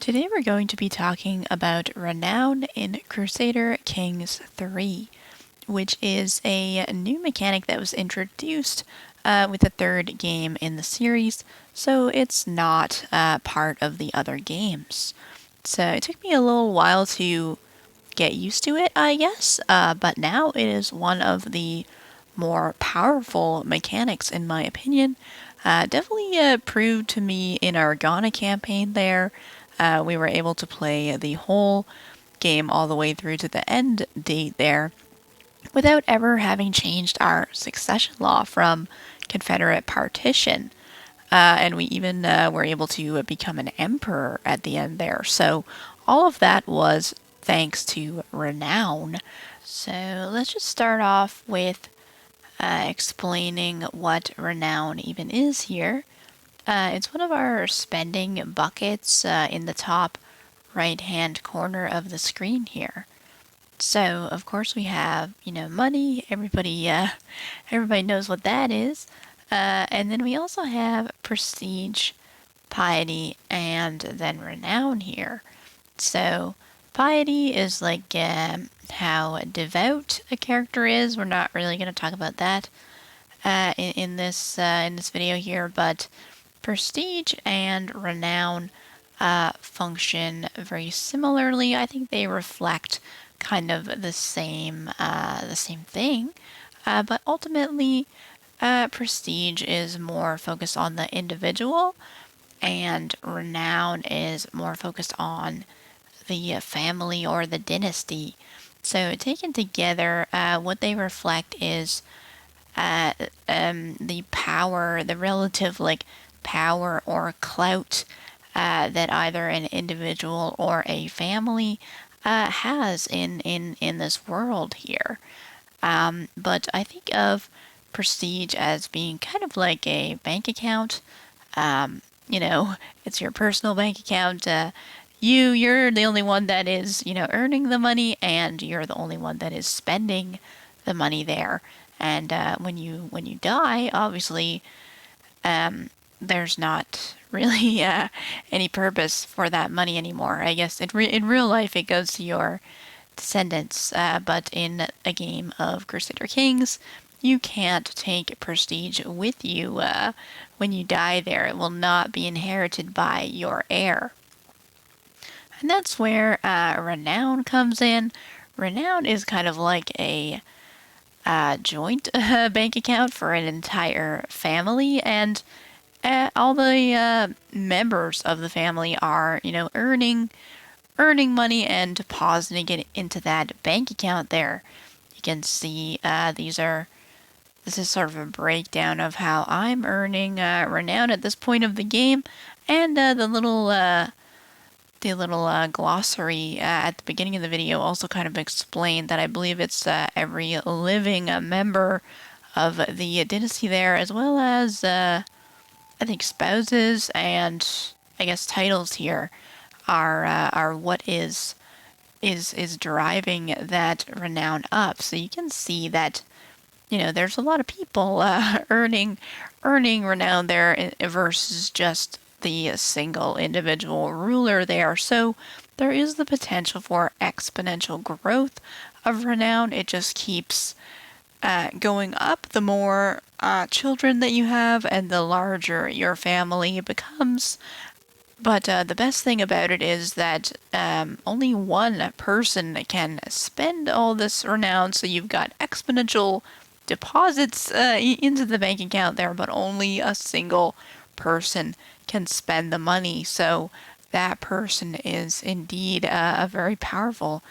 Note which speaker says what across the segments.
Speaker 1: Today we're going to be talking about Renown in Crusader Kings 3, which is a new mechanic that was introduced with the third game in the series, so it's not part of the other games. So it took me a little while to get used to it, I guess, but now it is one of the more powerful mechanics in my opinion. Definitely proved to me in our Ghana campaign there. We were able to play the whole game all the way through to the end date there without ever having changed our succession law from Confederate Partition. And we even were able to become an emperor at the end there. So all of that was thanks to Renown. So let's just start off with explaining what Renown even is here. It's one of our spending buckets in the top right-hand corner of the screen here. So, of course, we have, money. Everybody knows what that is. And then we also have prestige, piety, and then renown here. So, piety is like how devout a character is. We're not really going to talk about that in this video here, but prestige and renown function very similarly. I think they reflect kind of the same thing, but ultimately, prestige is more focused on the individual, and renown is more focused on the family or the dynasty. So taken together, what they reflect is the power, the relative power or clout that either an individual or a family has in this world here. But I think of prestige as being kind of like a bank account. It's your personal bank account. You're the only one that is, earning the money, and you're the only one that is spending the money there. And when you die, obviously, there's not really any purpose for that money anymore. I guess in real life it goes to your descendants, but in a game of Crusader Kings, you can't take prestige with you when you die there. It will not be inherited by your heir. And that's where Renown comes in. Renown is kind of like a joint bank account for an entire family, and all the members of the family are, earning money and depositing it into that bank account there. You can see this is sort of a breakdown of how I'm earning renown at this point of the game, and the little glossary at the beginning of the video also kind of explained that I believe it's every living member of the dynasty there, as well as I think spouses and I guess titles here are what is driving that renown up. So you can see that there's a lot of people earning renown there versus just the single individual ruler there. So there is the potential for exponential growth of renown. It just keeps going up the more children that you have and the larger your family becomes. But the best thing about it is that only one person can spend all this renown, so you've got exponential deposits into the bank account there, but only a single person can spend the money. So that person is indeed a very powerful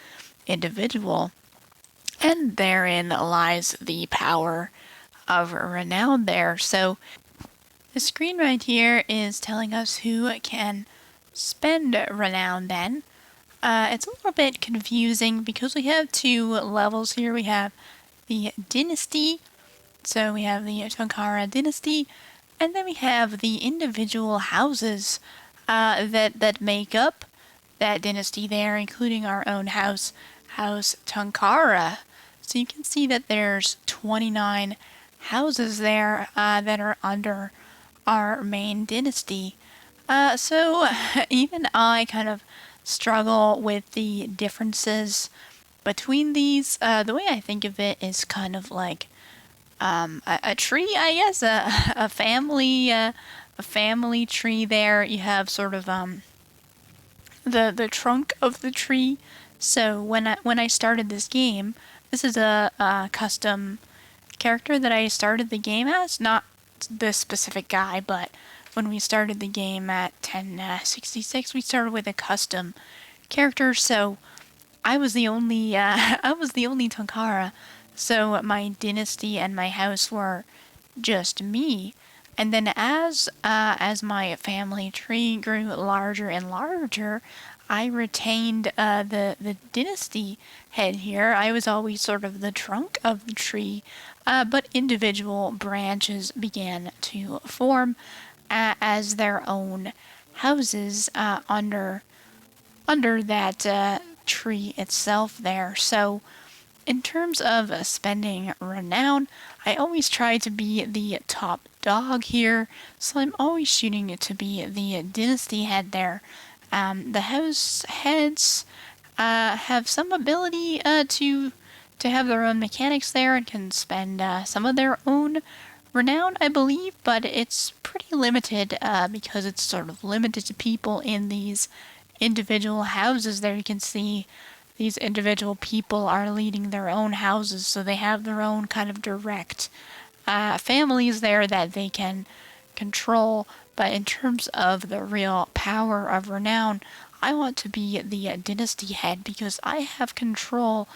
Speaker 1: individual. And therein lies the power of renown there. So the screen right here is telling us who can spend renown then. It's a little bit confusing because we have two levels here. We have the dynasty, so we have the Tonkara dynasty, and then we have the individual houses that make up that dynasty there, including our own house, House Tonkara. So you can see that there's 29 houses there that are under our main dynasty. So even I kind of struggle with the differences between these. The way I think of it is kind of like a tree, I guess, a family tree. There, you have sort of the trunk of the tree. So when I started this game, this is a custom character that I started the game as, not this specific guy, but when we started the game at 1066, we started with a custom character. So I was the only I was the only Tonkara. So my dynasty and my house were just me. And then as my family tree grew larger and larger, I retained the dynasty head here. I was always sort of the trunk of the tree, but individual branches began to form as their own houses under that tree itself there. So in terms of spending renown, I always try to be the top dog here, so I'm always shooting it to be the dynasty head there. The house heads have some ability to have their own mechanics there and can spend some of their own renown, I believe, but it's pretty limited because it's sort of limited to people in these individual houses there. You can see these individual people are leading their own houses, so they have their own kind of direct families there that they can control. But in terms of the real power of renown, I want to be the dynasty head because I have control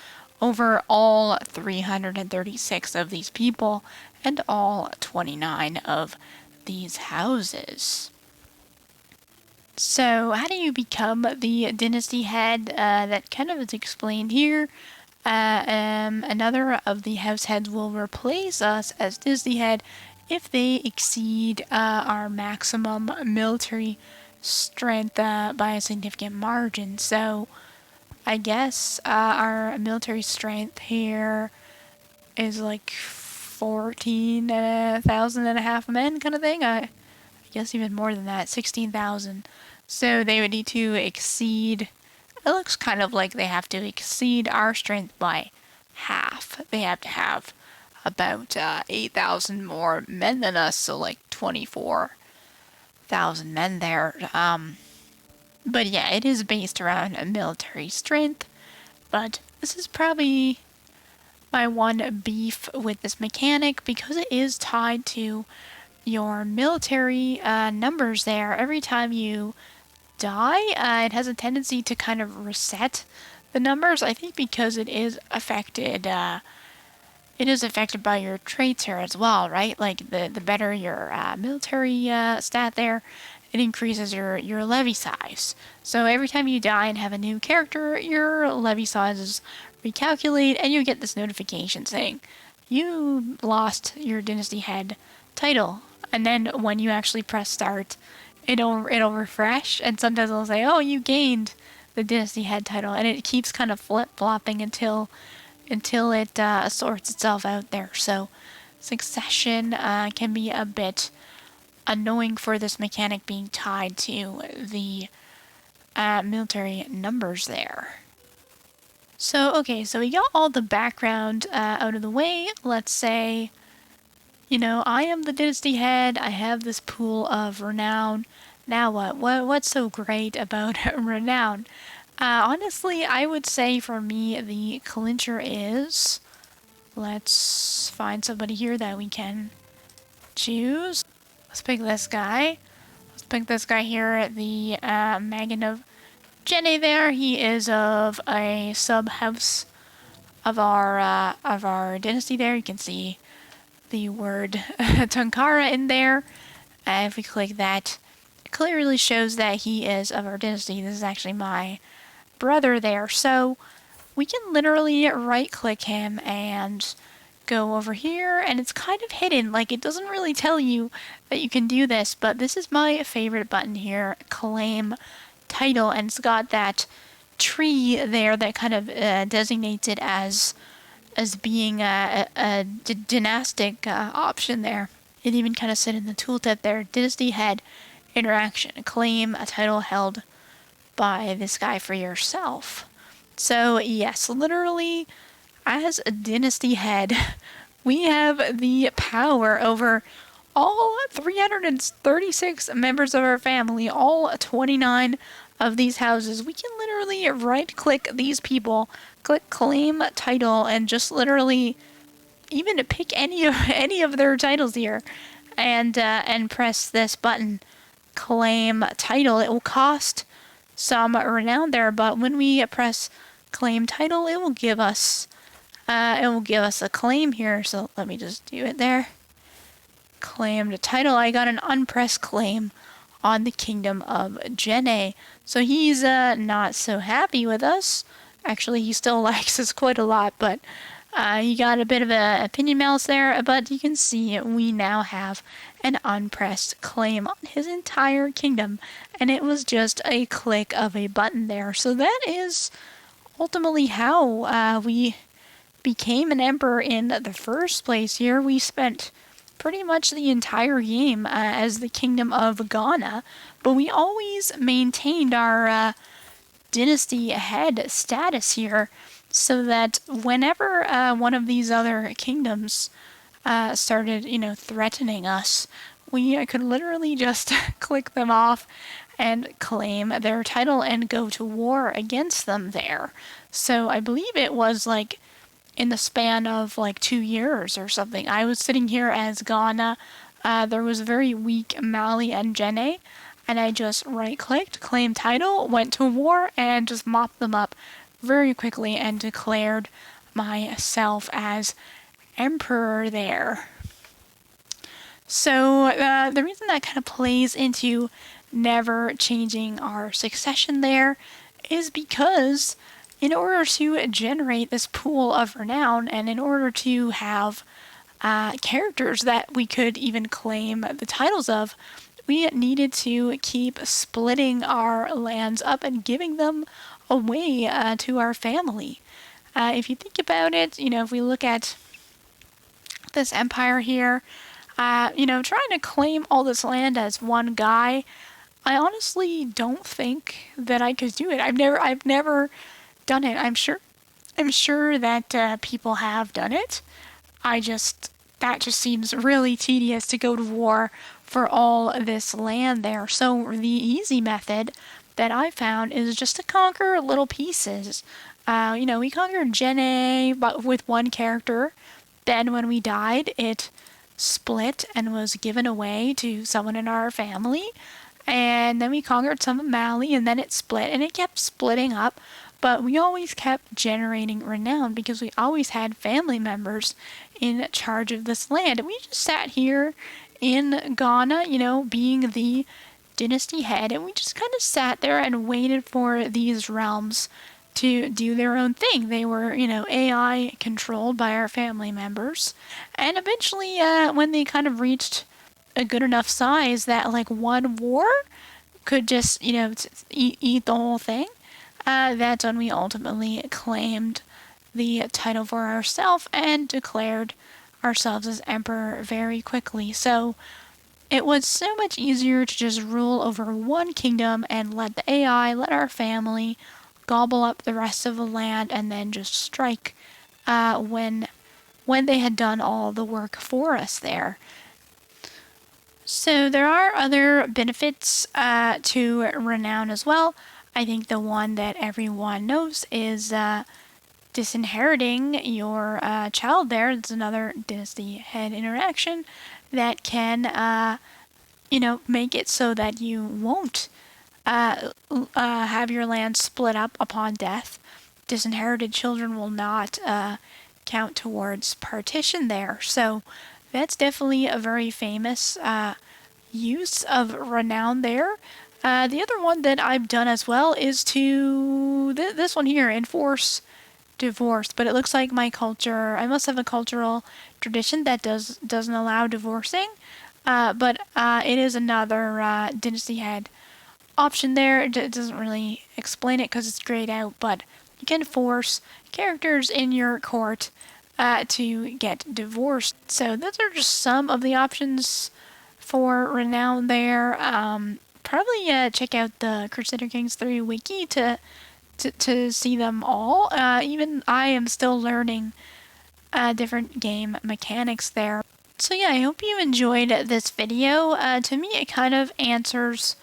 Speaker 1: over all 336 of these people and all 29 of these houses. So, how do you become the dynasty head? That kind of is explained here. Another of the house heads will replace us as dynasty head if they exceed our maximum military strength by a significant margin. So, I guess our military strength here is like 14,000 and a half men kind of thing. I guess even more than that, 16,000. So they would need to exceed, it looks kind of like they have to exceed our strength by half. They have to have about 8,000 more men than us, so like 24,000 men there. But yeah, it is based around a military strength, but this is probably my one beef with this mechanic because it is tied to your military numbers there. Every time you die, it has a tendency to kind of reset the numbers. I think because it is affected by your traits here as well, right? Like the better your military stat there, it increases your levy size. So every time you die and have a new character, your levy sizes recalculate, and you get this notification saying you lost your dynasty head title. And then when you actually press start, it'll refresh, and sometimes it'll say, "Oh, you gained the dynasty head title," and it keeps kind of flip flopping until it sorts itself out there. So succession can be a bit annoying for this mechanic being tied to the military numbers there. So okay, so we got all the background out of the way. Let's say, I am the dynasty head. I have this pool of renown. Now what? What's so great about renown? Honestly, I would say for me, the clincher is... Let's find somebody here that we can choose. Let's pick this guy. Let's pick this guy here, the Magan of Jenny there. He is of a sub-house of our dynasty there. You can see the word Tonkara in there. If we click that, it clearly shows that he is of our dynasty. This is actually my brother there. So we can literally right click him and go over here, and it's kind of hidden. Like, it doesn't really tell you that you can do this, but this is my favorite button here, claim title, and it's got that tree there that kind of designates it as being a dynastic option there. It even kind of said in the tooltip there, Dynasty Head interaction. Claim a title held by this guy for yourself. So yes, literally, as a dynasty head, we have the power over all 336 members of our family, all 29 of these houses. We can literally right-click these people, click claim title, and just literally even pick any of their titles here, and press this button, claim title. It will cost some renown there, but when we press claim title, it will give us a claim here. So let me just do it there. Claimed title. I got an unpressed claim on the kingdom of Jene. So he's not so happy with us. Actually, he still likes us quite a lot, but he got a bit of an opinion malice there. But you can see we now have an unpressed claim on his entire kingdom, and it was just a click of a button there. So that is ultimately how we became an emperor in the first place. Here we spent pretty much the entire game as the kingdom of Ghana, but we always maintained our dynasty head status here, so that whenever one of these other kingdoms started, threatening us, we could literally just click them off and claim their title and go to war against them there. So I believe it was like in the span of like 2 years or something. I was sitting here as Ghana. There was a very weak Mali and Jene, and I just right-clicked, claim title, went to war, and just mopped them up very quickly and declared myself as emperor there. So the reason that kind of plays into never changing our succession there is because in order to generate this pool of renown, and in order to have characters that we could even claim the titles of, we needed to keep splitting our lands up and giving them away to our family. If you think about it, if we look at this empire here, trying to claim all this land as one guy, I honestly don't think that I could do it. I've never done it. I'm sure that people have done it. That just seems really tedious to go to war for all this land there. So the easy method that I found is just to conquer little pieces. We conquered Jene but with one character. Then when we died, it split and was given away to someone in our family. And then we conquered some of Mali, and then it split, and it kept splitting up. But we always kept generating renown because we always had family members in charge of this land. And we just sat here in Ghana, being the dynasty head, and we just kind of sat there and waited for these realms to do their own thing. They were, AI controlled by our family members. And eventually, when they kind of reached a good enough size that like one war could just, eat the whole thing, that's when we ultimately claimed the title for ourselves and declared ourselves as emperor very quickly. So it was so much easier to just rule over one kingdom and let the AI, let our family gobble up the rest of the land, and then just strike when they had done all the work for us there. So there are other benefits to renown as well. I think the one that everyone knows is disinheriting your child there. It's another dynasty head interaction that can, make it so that you won't have your land split up upon death. Disinherited children will not count towards partition there. So that's definitely a very famous use of renown there. The other one that I've done as well is to this one here, enforce divorce. But it looks like my culture, I must have a cultural tradition that doesn't allow divorcing. But it is another dynasty head option there. It doesn't really explain it because it's grayed out, but you can force characters in your court to get divorced. So those are just some of the options for renown there. probably check out the Crusader Kings 3 wiki to see them all. Even I am still learning different game mechanics there. So yeah, I hope you enjoyed this video. To me, it kind of answers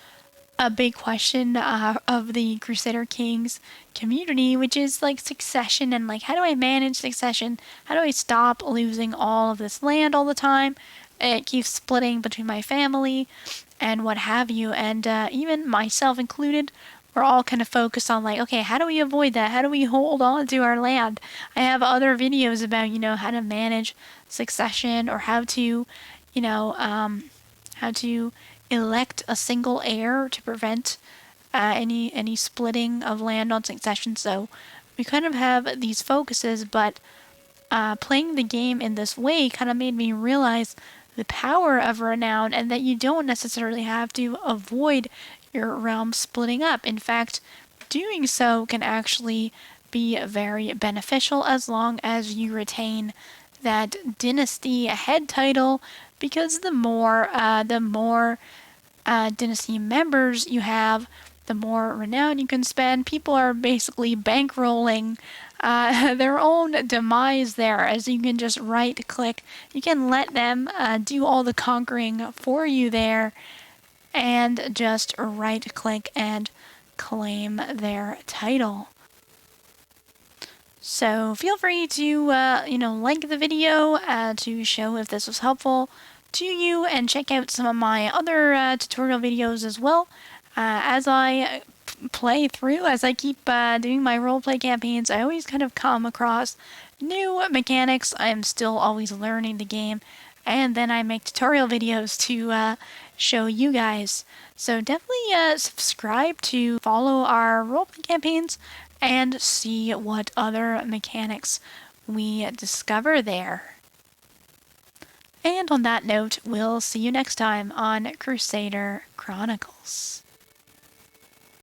Speaker 1: a big question of the Crusader Kings community, which is like succession and like how do I manage succession? How do I stop losing all of this land all the time? It keeps splitting between my family and what have you, and even myself included. We're all kind of focused on like, okay, how do we avoid that? How do we hold on to our land? I have other videos about, how to manage succession or how to, how to elect a single heir to prevent any splitting of land on succession. So we kind of have these focuses, but playing the game in this way kind of made me realize the power of Renown and that you don't necessarily have to avoid your realm splitting up. In fact, doing so can actually be very beneficial as long as you retain that Dynasty head title, because the more Dynasty members you have, the more renown you can spend. People are basically bankrolling their own demise there, as you can just right click. You can let them do all the conquering for you there and just right click and claim their title. So feel free to, like the video to show if this was helpful to you, and check out some of my other tutorial videos as well. As I play through, as I keep doing my roleplay campaigns, I always kind of come across new mechanics. I'm still always learning the game, and then I make tutorial videos to show you guys. So definitely subscribe to follow our roleplay campaigns and see what other mechanics we discover there. And on that note, we'll see you next time on Crusader Chronicles.